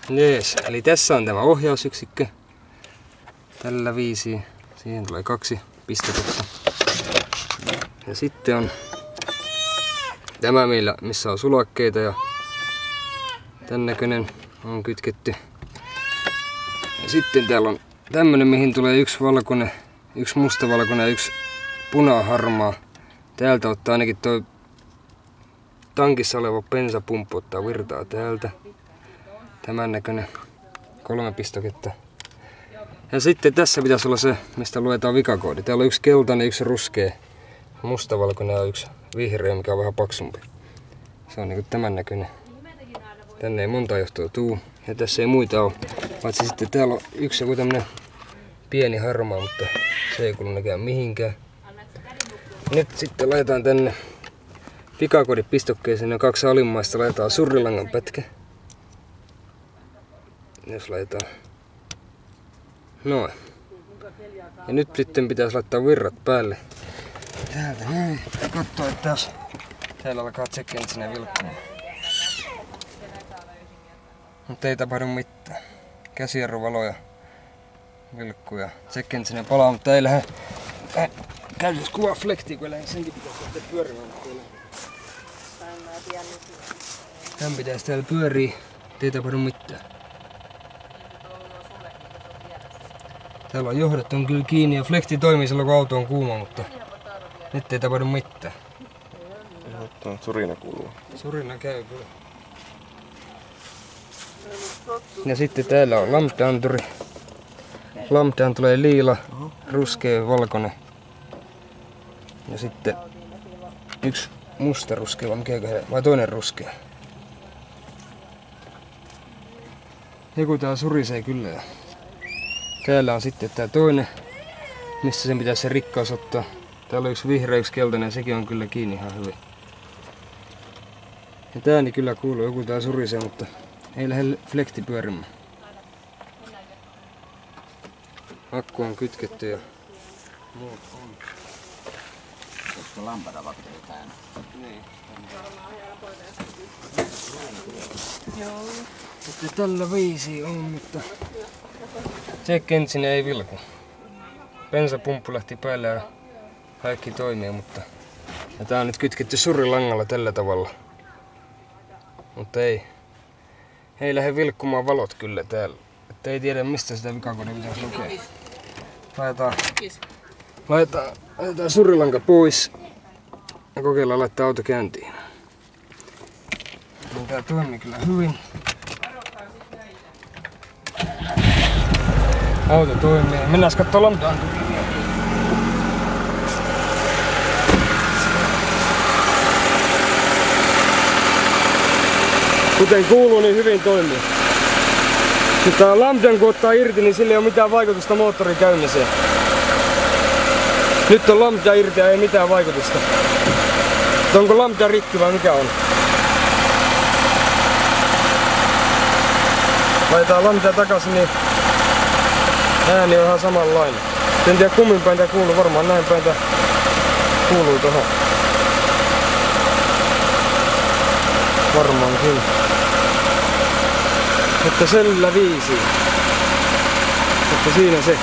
Jees, eli tässä on tämä ohjausyksikkö. Tällä viisiin. Siihen tulee 2 pistettä. Ja sitten on tämä meillä, missä on sulakkeita ja tän näköinen on kytketty. Ja sitten täällä on tämmönen, mihin tulee 1 valkoinen, 1 mustavalkoinen ja 1 punaharmaa. Täältä ottaa ainakin toi tankissa oleva bensapumppu ottaa virtaa täältä. Tämän näköinen 3 pistoketta. Ja sitten tässä pitäisi olla se, mistä luetaan vikakoodi. Täällä on 1 keltainen, 1 ruskea, mustavalkoinen ja 1 vihreä, mikä on vähän paksumpi. Se on niinku tämän näköinen. Tänne ei monta johtoa tuu. Ja tässä ei muita ole. Paitsi sitten täällä on 1 joku tämmönen pieni harmaa, mutta se ei kuulu näkään mihinkään. Nyt sitten laitetaan tänne vikakoodipistokkeeseen ja 2 alimmaista laitetaan surrilangan pätkä. Jos laitetaan noin. Ja nyt sitten pitäisi laittaa virrat päälle. Täältä näin. Katso, että jos täällä alkaa check-engineen vilkkumaan. Mutta ei tapahdu mitään. Käsijarruvalo ja vilkkuu ja check-engine palaa, mutta ei lähde käytössä kuva flektiin, kun senkin pitäisi lähteä pyörimään. Hän pitäisi täällä pyöriä, ei tapahdu mitään. Täällä on johdot on kyllä kiinni ja flekti toimii silloin kun auto on kuuma, mutta nyt ei tapahdu mitään. Surina kuuluu. Surina käy kyllä. Ja sitten täällä on lampteanturi. Lamptean tulee liila, ruskea, valkoinen. Ja sitten 1 musta ruskea, vai toinen ruskea. Joku tää surisee kyllä. Ja täällä on sitten tää toinen, missä sen pitäisi se rikkaus ottaa. Täällä on 1 vihreä, 1 keltainen ja sekin on kyllä kiinni ihan hyvin. Ja tää niin kyllä kuuluu, joku tää surisee, mutta ei lähde flekti pyörimään. Akku on kytketty ja muut on. Koska lampata vakteli päällä. Niin. Sitten tällä viisi on, mutta check engine ei vilku. Bensapumppu lähti päälle ja kaikki toimii, mutta ja tää on nyt kytketty surrilangalla tällä tavalla. Mutta ei lähde vilkkumaan valot kyllä täällä. Että ei tiedä mistä sitä vikakodia pitäisi lukea. Laitetaan surrilanka pois ja kokeillaan laittaa auto käyntiin. Niin tää toimii kyllä hyvin. Auto toimii. Mennään kattoo lambdaan. Kuten kuuluu, niin hyvin toimii. Mutta lambdan kun ottaa irti, niin sillä ei ole mitään vaikutusta moottorin käymiseen. Nyt on lambda irti ja ei mitään vaikutusta. Onko lambda rikki vai mikä on? Laitetaan lambda takaisin, niin ääni on ihan samanlainen. En tiedä kummin päin tää kuuluu, varmaan näin päin tää kuuluu tohon. Varmaankin. Että sellä viisi. Että siinä se.